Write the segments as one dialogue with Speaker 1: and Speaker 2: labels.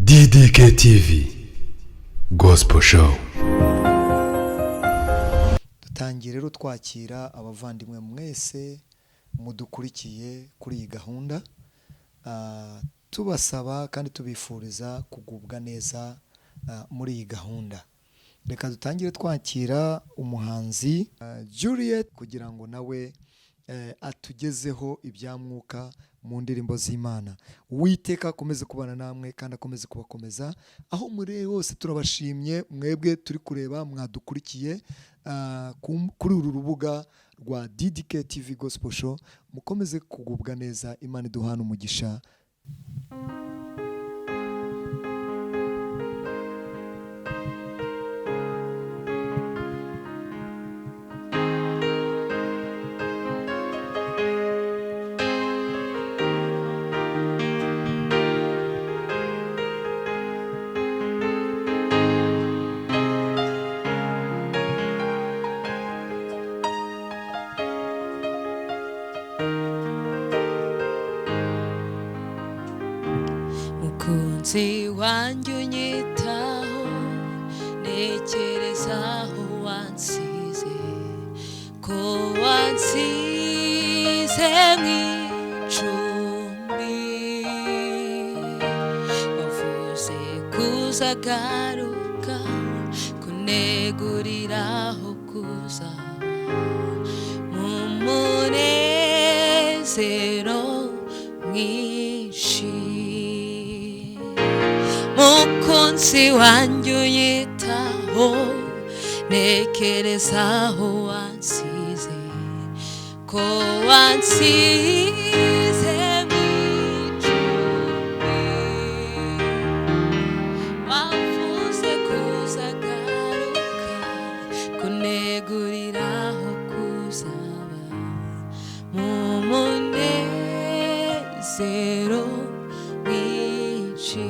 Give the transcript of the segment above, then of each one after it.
Speaker 1: DDK TV Gospel Show.
Speaker 2: Dutangiye rero twakira abavandimwe mwese mudukurikiye kuri iyi gahunda, tubasaba kandi tubifuriza kugubwa neza muri iyi gahunda. Reka dutangire twakira umuhanzi Juliet kugira ngo nawe atugezeho ibyamwuka mu ndirimbo z'Imana. Uwiteka akomeze kubana namwe kandi akomeze kubakomeza aho muri hose. Turabashimye mwebwe turi kureba mwadukurikiye kuri uru rubuga rwa DDK TV Gospel Show. Mukomeze kugubwa neza, Imana iduhana umugisha.
Speaker 3: Mukunzi wanjye unyitaho, ntekerezaho wansize, ko wansize mw'icumbi, wavuze kuzagaruka, kuneguriraho kuzaba mu munezero mwinshi. Mukunzi wanjye unyitaho, ntekerezaho wansize, ko wansize mw'icumbi, wavuze kuzagaruka, kuneguriraho kuzaba mu munezero mwinshi.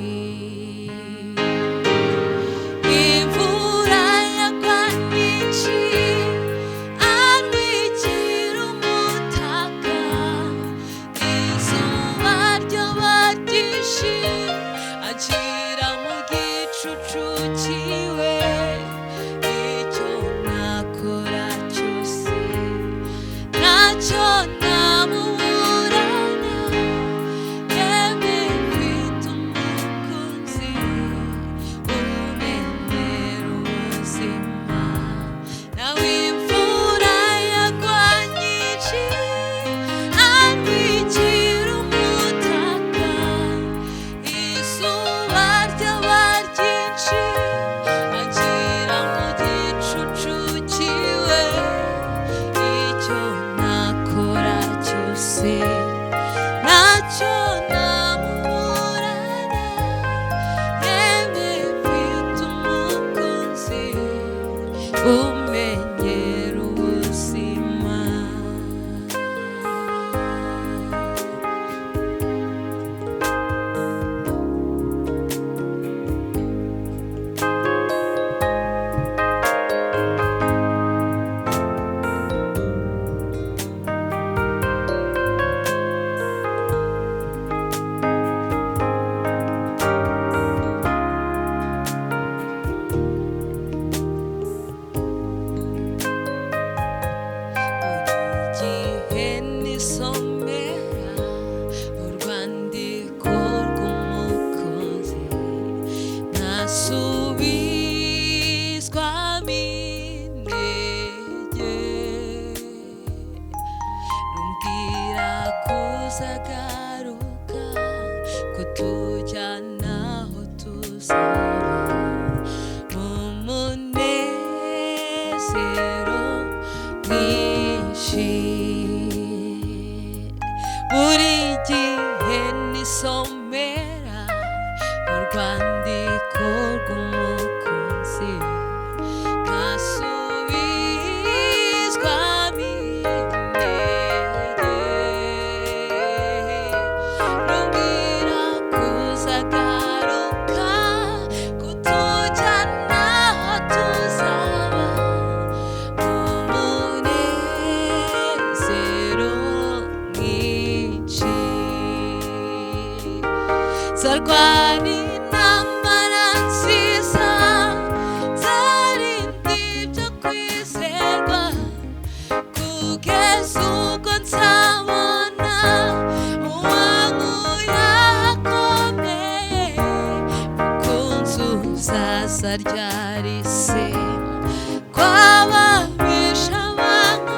Speaker 4: Sarwani na
Speaker 3: uzaza ryari se kwababisha abana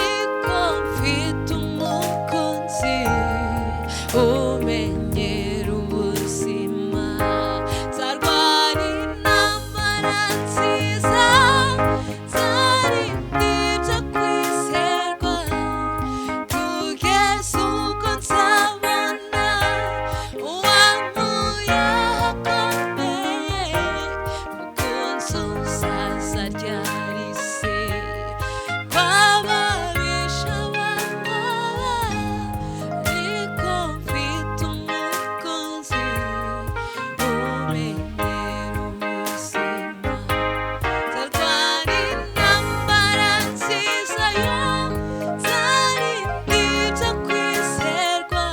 Speaker 3: iko mfite umukunzi umenyera ubuzima nzarwana intambara nziza nzarinda ibyo kwizerwa kugeza ubwo nzabona uwankuye ahakomeye mukunzi uzaza ryari se kwababisha abana ariko mfite umukunzi umenyera ubuzima nzarwana intambara nziza yo nzarinda ibyo kwizerwa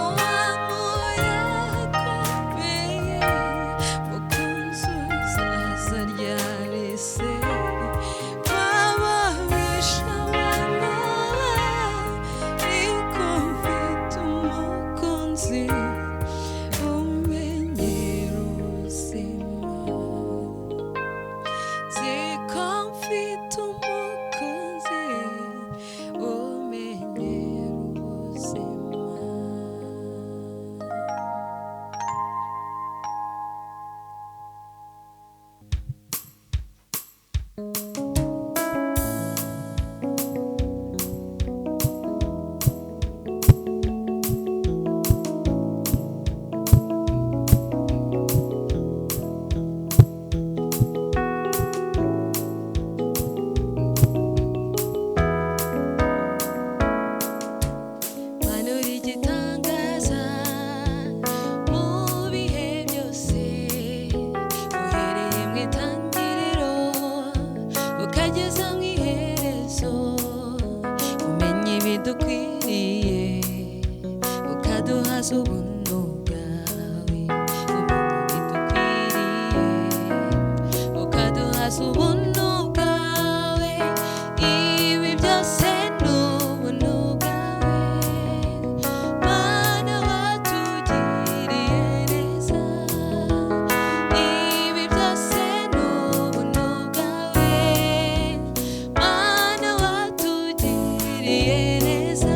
Speaker 3: uwankuye ahakomeye mukunzi uzaza ryari se kwababisha abana ariko mfite umukunzi umenyera ubuzima nziko mfite umukunzi umenyera ubuzima. Manura igitangaza mu bihe byose uhereye mu itangiriro ukageza mu iherezo umenya ibidukwiriye ukaduhaza ubuntu bwawe umenya ibidukwiriye ukaduhaza ubuntu bwawe ibi byose ni ubuntu bwawe Mana watugiriye neza ibi byose ni ubuntu bwawe Mana watugiriye neza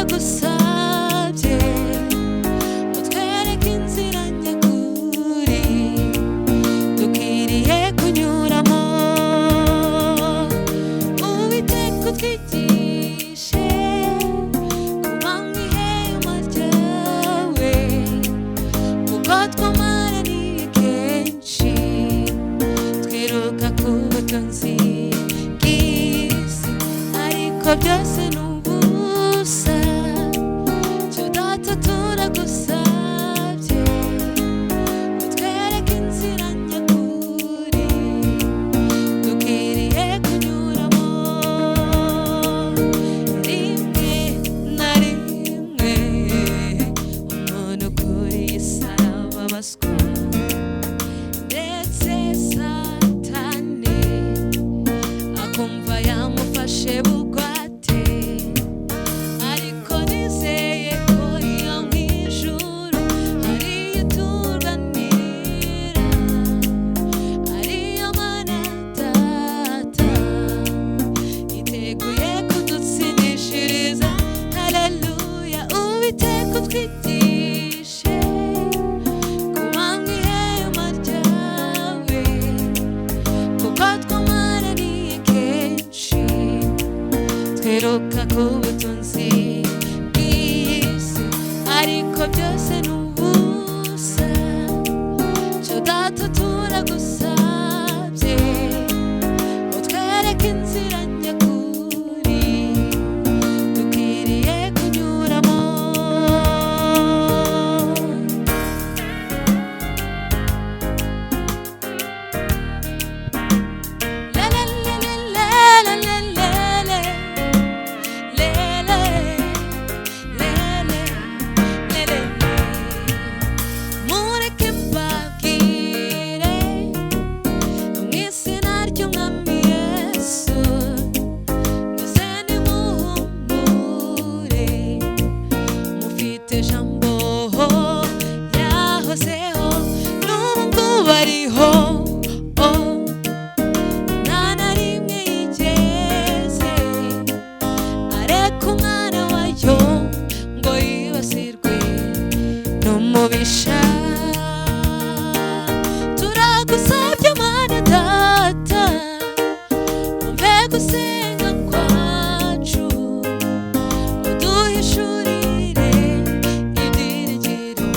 Speaker 3: turagusabye utwereke inzira nyakuri dukwiriye kunyuramo Uwiteka utwigishe kuba mu ihema ryawe kuko twamaraniye kenshi twiruka ku butunzi bw'isi ariko byose ni ubusa cyo data turagusabye utwereke inzira nyakuri dukwiriye kunyuramo rimwe na rimwe umuntu kuri iyi saraba abaswa ndetse satani akumva yamufashe bugwate ariko nizeye ko iyo mu ijuru hariyo tuganira hariyo Mana Data yiteguye kudutsindishiriza haleluya Uwiteka utwigishe kuba mu ihema ryawe kuko twamaraniye kenshi twiruka ku butunzi bw'isi ariko byose ni ubusa cyo data turagusabye utwereke inzira nyakuri dukwiriye kunyuramo la la la la la la la la la mureke mbabwire mu izina ry'umwami Yesu muze nimuhumure mufite ijambo yahozeho n'ubu ngubu ariho nta na rimwe yigeze areka umwana wayo ngo yibasirwe n'umubisha turagusabye Mana Data umve gusenga kwacu uduhishurire ibyiringiro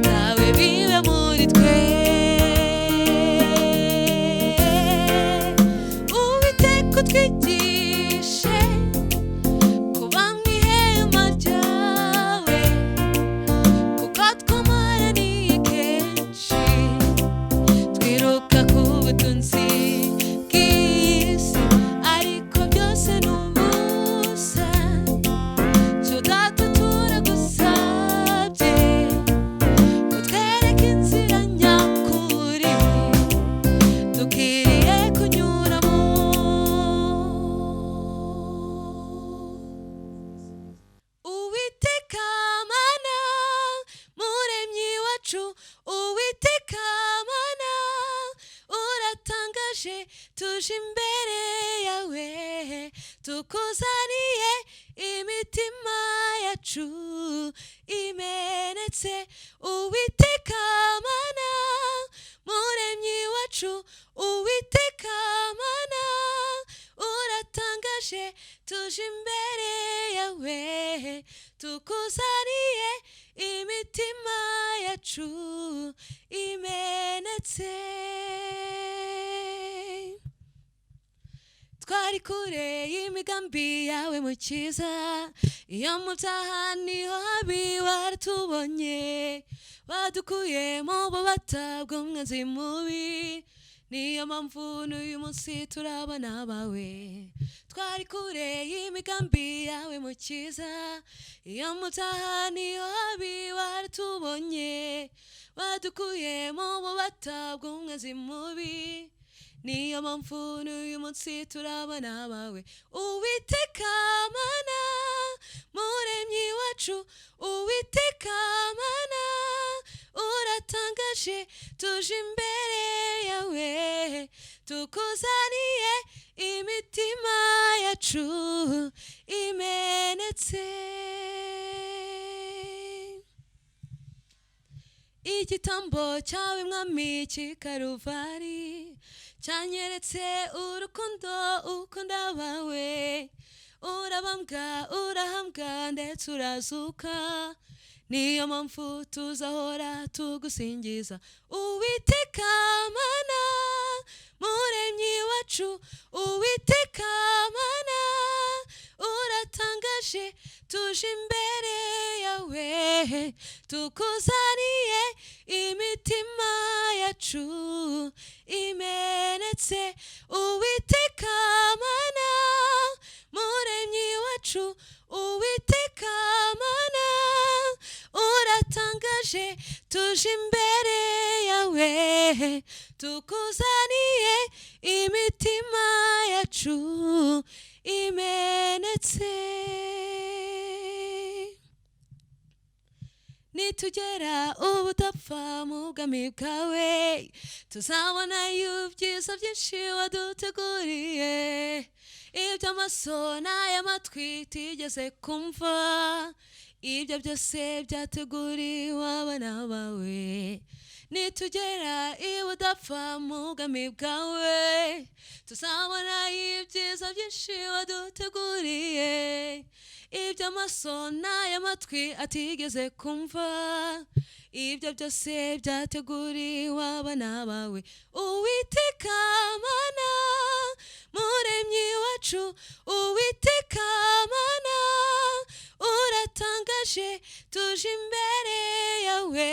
Speaker 3: byawe bibe muri twe Uwiteka utwigishe kuba mu ihema ryawe kuko twamaraniye kenshi twiruka ku butunzi bw'isi ariko byose ni ubusa cyo data turagusabye utwereke inzira nyakuri dukwiriye kunyuramo Uwiteka Mana muremyi wacu Uwiteka Mana uratangaje tuje imbere yawe tukuzaniye imitima yacu imenetse Uwiteka Mana muremyi wacu Uwiteka Mana uratangaje tuje imbere yawe tukuzaniye imitima yacu imenetse twari kure y'imigambi yawe mukiza iyo mu byaha niho habi waratubonye wadukuye mu bubata bw'umwanzi mubi niyo mpamvu n'uyu munsi turabana abawe twari kure y'imigambi yawe mukiza iyo mu byaha niho habi waratubonye wadukuye mu bubata bw'umwanzi mubi niyo mpamvu n'uyu munsi turabana abawe Uwiteka Mana muremyi wacu Uwiteka Mana uratangaje tuje imbere yawe tukuzaniye imitima yacu imenetse igitambo cyawe mwami cy'ikaruvari cyanyeretse urukundo ukunda abawe urabambwa urahambwa ndetse urazuka niyo mpamvu tuzahora tugusingiza Uwiteka Mana muremyi wacu Uwiteka Mana uratangaje tuje imbere yawe tukuzaniye imitima yacu imenetse Uwiteka Mana muremyi wacu Uwiteka Mana uratangaje tuje imbere yawe tukuzaniye imitima yacu imenetse nitugera ubudapfa mu bwami bwawe tuzabona ibyiza byinshi waduteguriye iby'amaso n'ay'amatwi tigeze kumva ibyo byose byateguriwe abana bawe nitugera ibudapfa mu bwami bwawe tuzabona ibyiza byinshi waduteguriye iby'amaso n'ay'amatwi atigeze kumva ibyo byose byateguriwe abana bawe Uwiteka Mana muremyi wacu Uwiteka Mana uratangaje tuje imbere yawe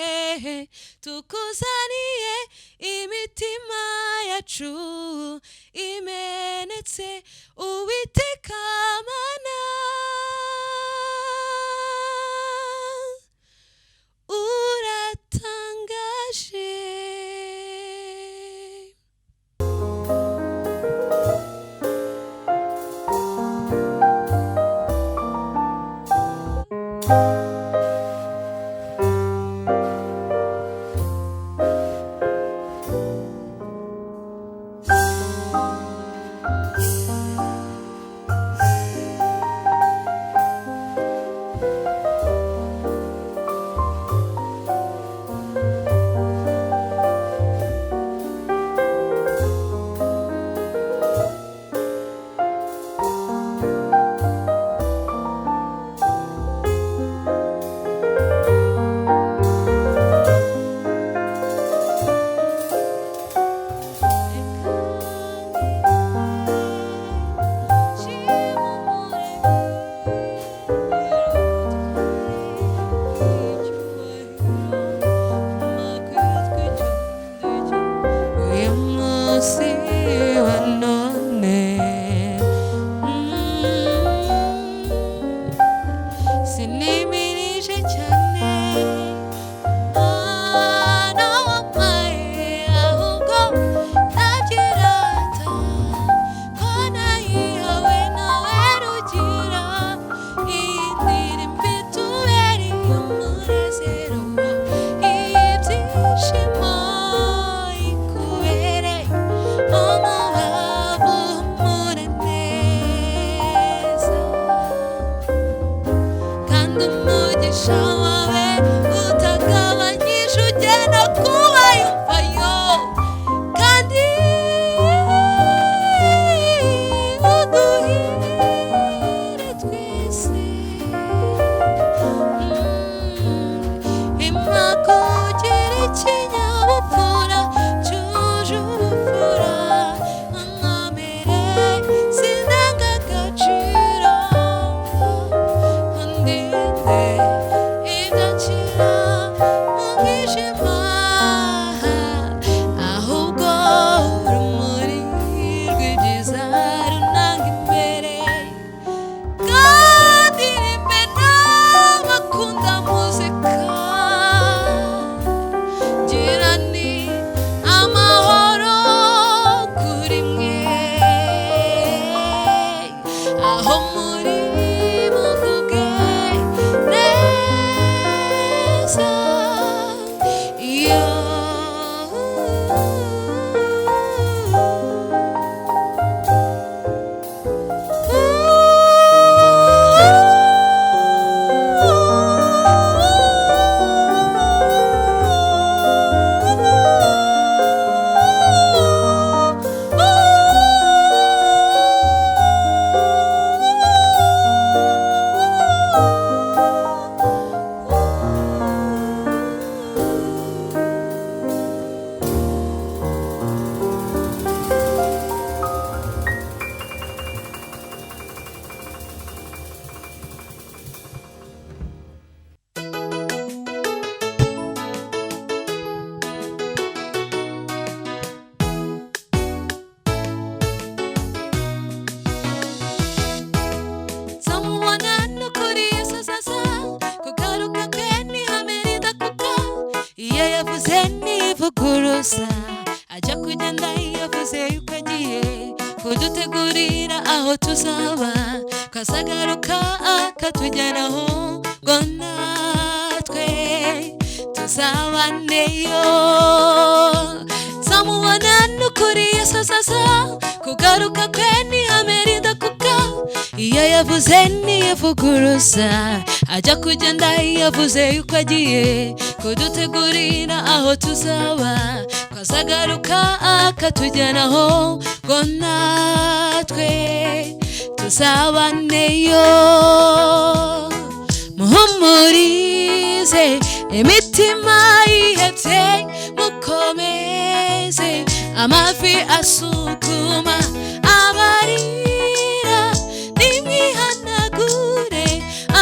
Speaker 3: tukuzaniye imitima yacu imenetse Uwiteka Mana uratangaje kudutegurira aho tuzaba kazagaruka akatujyanaho ngo natwe tuzabaneyo zamubona n'ukuri yasazaza kugaruka kwe n'ihame ridakuka iyo yavuze ntiyavuguruza ajya kugenda yavuze yuko agiye kudutegurira aho tuzaba kazagaruka akatujyanaho ngo natwe tuzabaneyo muhumurize imitima yihebye mukomeze amavi asukuma abarira nimwihanagure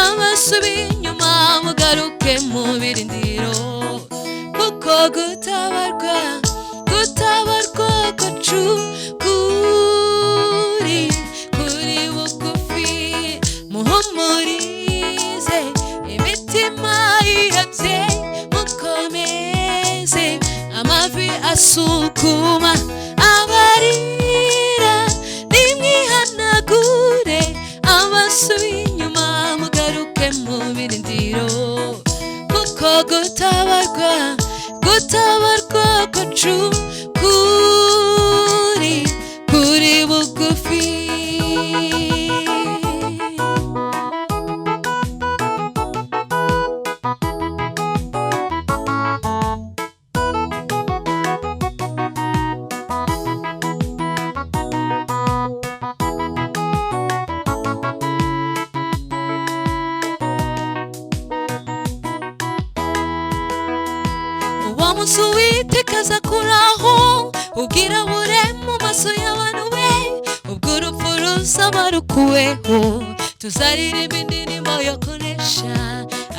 Speaker 3: amasubi inyuma mugaruke mu birindiro kuko gutabarwa kwacu kuri bugufi muhumurize imitima yihebye mukomeze amavi asukuma abarira nimwihanagure amasubi inyuma mugaruke mu birindiro kuko gutabarwa kwacu kuri bugufi uwo munsi Uwiteka azakuraho ubwirabure mu maso y'abantu be ubwo urupfu ruzaba rukuweho tuzaririmba indirimbo yo kunesha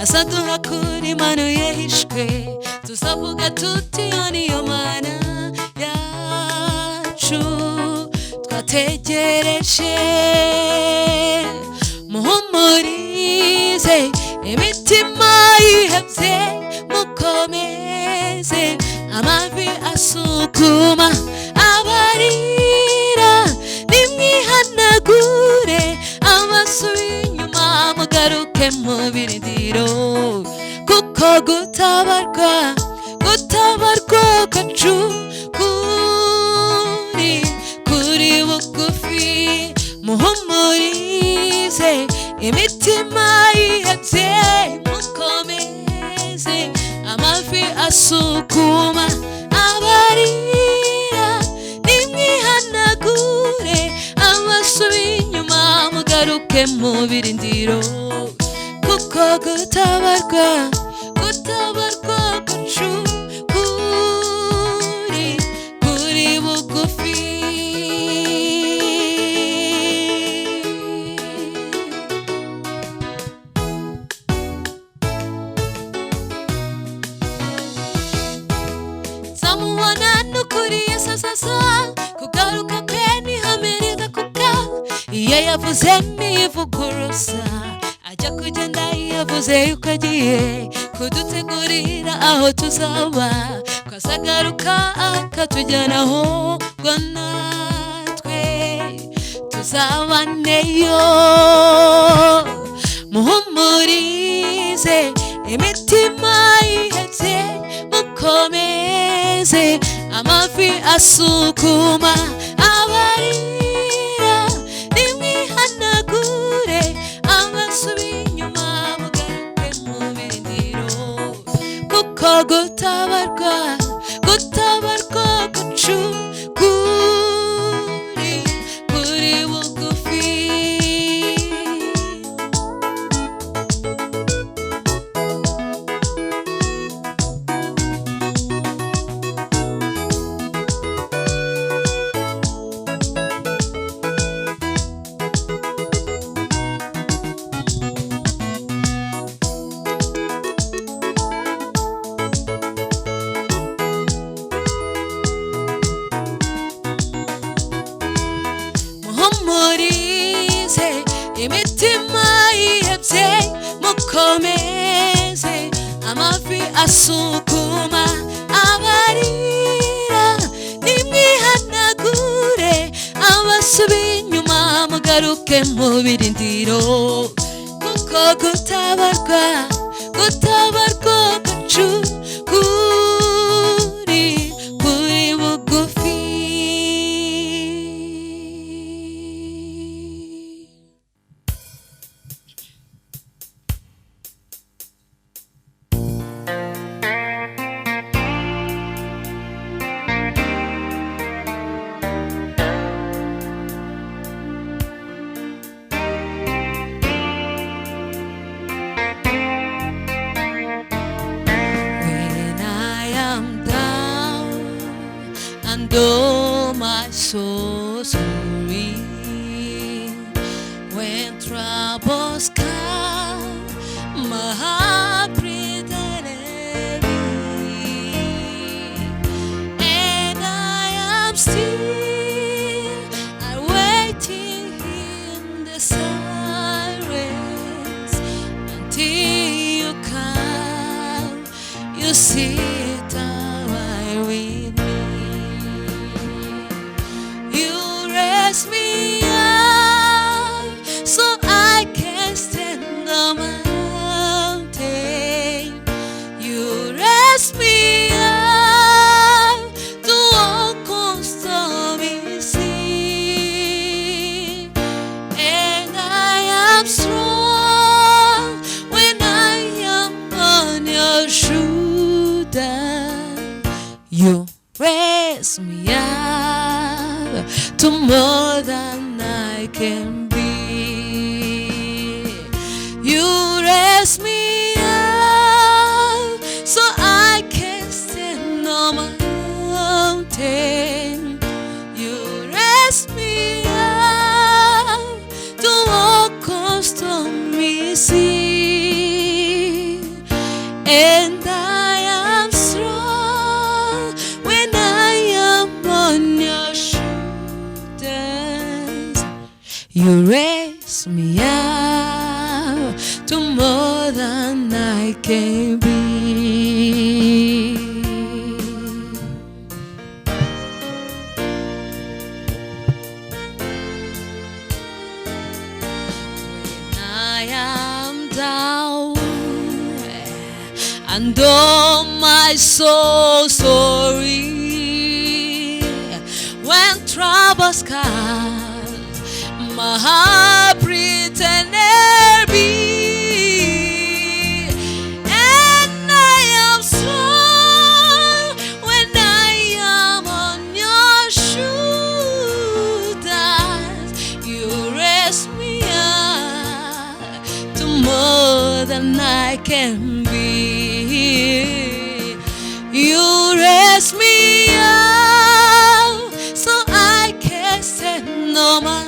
Speaker 3: azaduha kuri Imana yahishwe tuzavuga tuti iyo niyo Mana yacu twategereje muhumurize imitima yihebye mukomeze amavi asukuma abarira nimwihanagure amasubi inyuma mugaruke mu birindiro kuko gutabarwa kwacu kuri bugufi muhumurize imitima yihebye mukomeze amavi asukuma abarira nimwihanagure amasubi inyuma mugaruke mu birindiro kuko gutabarwa kwacu kuri bugufi zamubona n'ukuri yasazaza kugaruka kwe n'ihame ridakuka iyo yavuze ntivuguruza ajya kugenda yavuze yuko agiye kudutegurira aho tuzaba kazagaruka akatujyanaho ngo natwe tuzabaneyo muhumurize imitima yihebye mukomeze amavi asukuma abarira nimwihanagure amasubi inyuma mugaruke mu birindiro kuko gutabarwa kwacu kuri bugufi muhumurize imitima yihebye mukomeze amavi asukuma abarira nimwihanagure amasubi tugaruke mu birindiro kuko gutabarwa kwacu kuri bugufi. Oh, my soul sorry when troubles come, my heart pretended and I am still waiting in the silence until you come, you sit away with me. Me up so I can stand the mountain. You raise me up to walk on stormy sea, and I am strong when I am on your shoulder. You raise me up to more than I can be. You raise me up so I can stand on my mountain. You raise me up to walk on stormy sea, and I am strong when I am on your shoulders. You raise me up to more than I can be. When I am down and oh my soul sorry, when troubles come, my heart pretended be, and I am strong when I am on your shoulders. You raise me up to more than I can be. You raise me up so I can stand no man.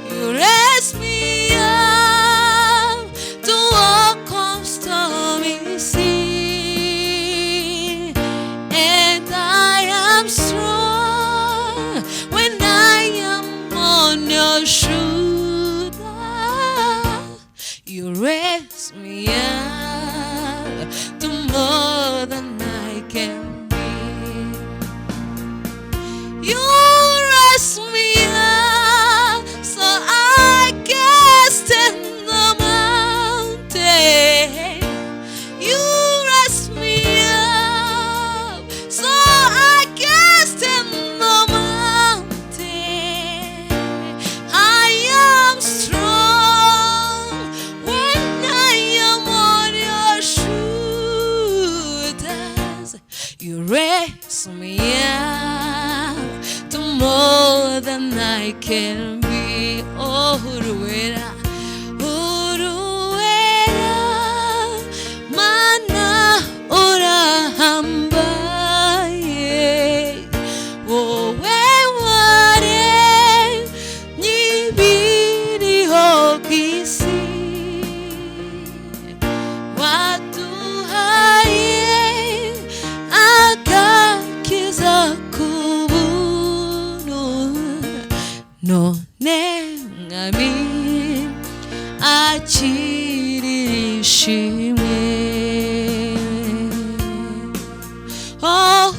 Speaker 3: You raise me up to walk on stormy sea, and I am strong when I am on your shoulder. You raise me up to more than I can be. You raise me up so I can stand the mountain. You raise me up so I can stand the mountain. I am strong when I am on your shoulders. You raise me up to more than I can be. Oh, Uruera, Uruera, mana orahambaye. Oh, weware, nibiri hokisi. Watu haye, akakiza no nengami achirishimwe. Oh,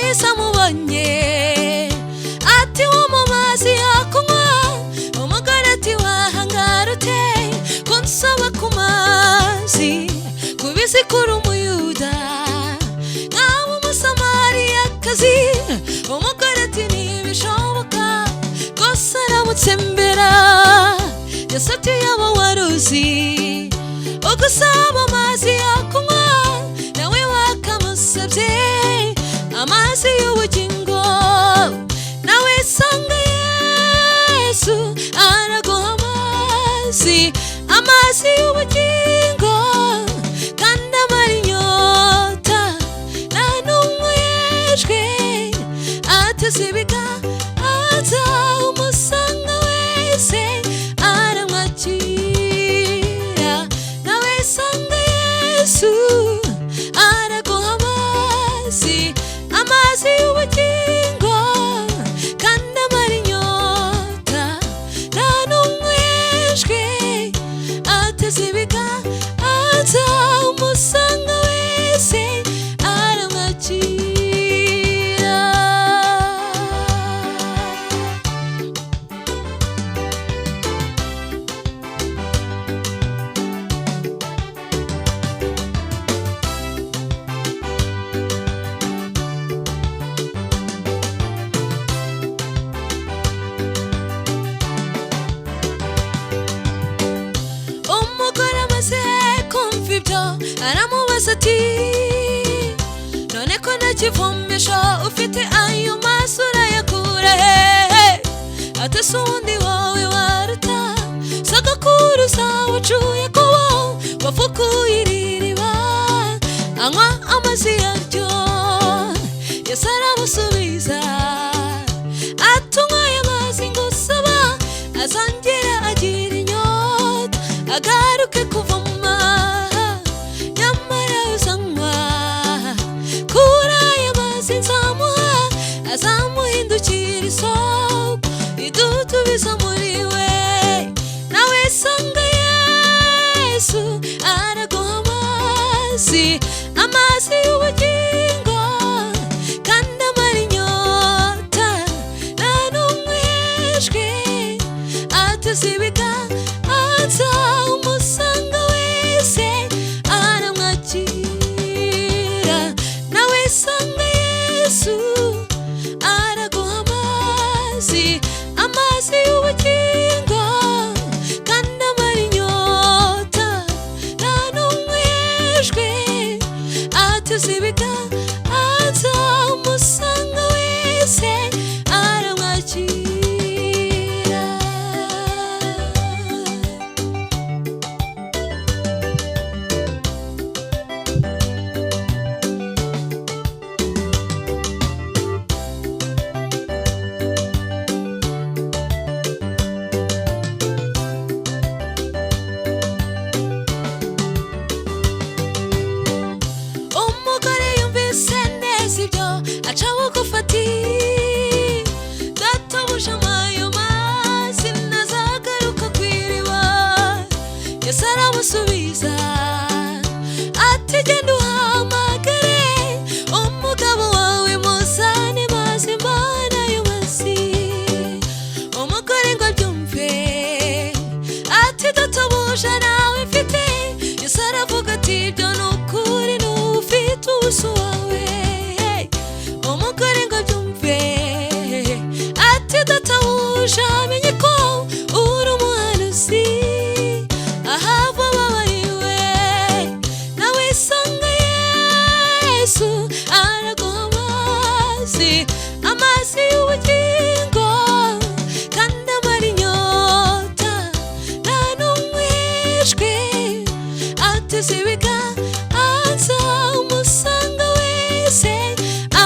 Speaker 3: wese amubonye ati wo mu mazi yo kunywa umugore ati wahangara ute kunsaba ku mazi kubizi kuri umuyuda nk'abo umusamariyakazi umugore ati ntibishoboka rwose aramutse mbera Yesu ati yaba waruzi ugusaba amazi yo kunywa nawe wakamusabye amazi y'ubugingo nawe sanga Yesu araguha amazi y'ubugingo kandi amara inyota nta n'umwe yejwe ateze ibiganza umusanga wese aramwakira nawe sanga Yesu araguha amazi y'ubugingo kandi amara inyota nta n'umwe yejwe ateze ibiganza umusanga wese aramwakira umugore amaze kumva ibyo aramubaza ati none ko ntakivomesha ufite ayo mazi urayakura hehe ati si uwundi wowe waruta sagakuruza wacuye kubo wafukuye iri riba anywa amazi yaryo Yesu aramusubiza ati unywaye amazi ngusaba azongera agira inyota agaruke kuvoma nyamara uzanywa kuri aya mazi nzamuha azamuhindukira isoko idutubiza muri we nawe sanga Yesu araguha amazi y'ubugingo kandi amara inyota nta n'umwe yejwe ateze ibiganza umusanga wese aramwakira nawe sanga Yesu araguha amazi y'ubugingo kandi amara inyota nta n'umwe yejwe ateze ibiganza umusanga wese aramwakira umugore yumvise neza ibyo aca bugufi ati databuja ayo mazi ntazagaruka ku iriba Yesu aramusubiza ati genda uhamagare umugabo wawe muzane mazi mbana ayo mazi umugore ngo abyumve ati databuja nawe mfite Yesu aravuga ati ibyo ni ukuri n'ufite ubuso wawe umugore ngo abyumve ati databuja amenye ko uri umuhanuzi ahava babariwe nawe sanga Yesu araguha amazi y'ubugingo kandi amara inyota nta n'umwe yejwe ateze ibiganza umusanga wese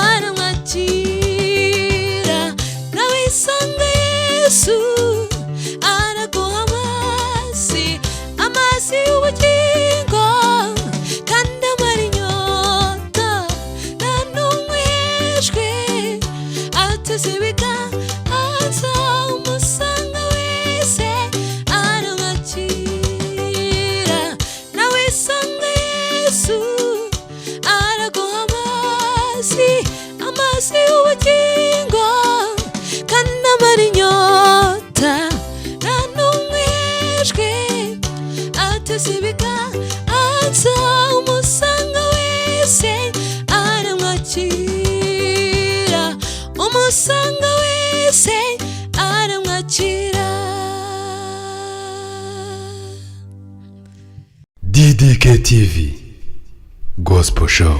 Speaker 3: aramwakira nawe sanga Yesu araguha amazi y'ubugingo kandi amara inyota nta n'umwe yejwe ateze ibiganza umusanga wese aramwakira nawe sanga Yesu araguha amazi amazi y'ubugingo kandi amara inyota nta n'umwijwi ateze ibiganza umusanga wese aramwakira umusanga wese aramwakira.
Speaker 1: DDK TV Gospel Show.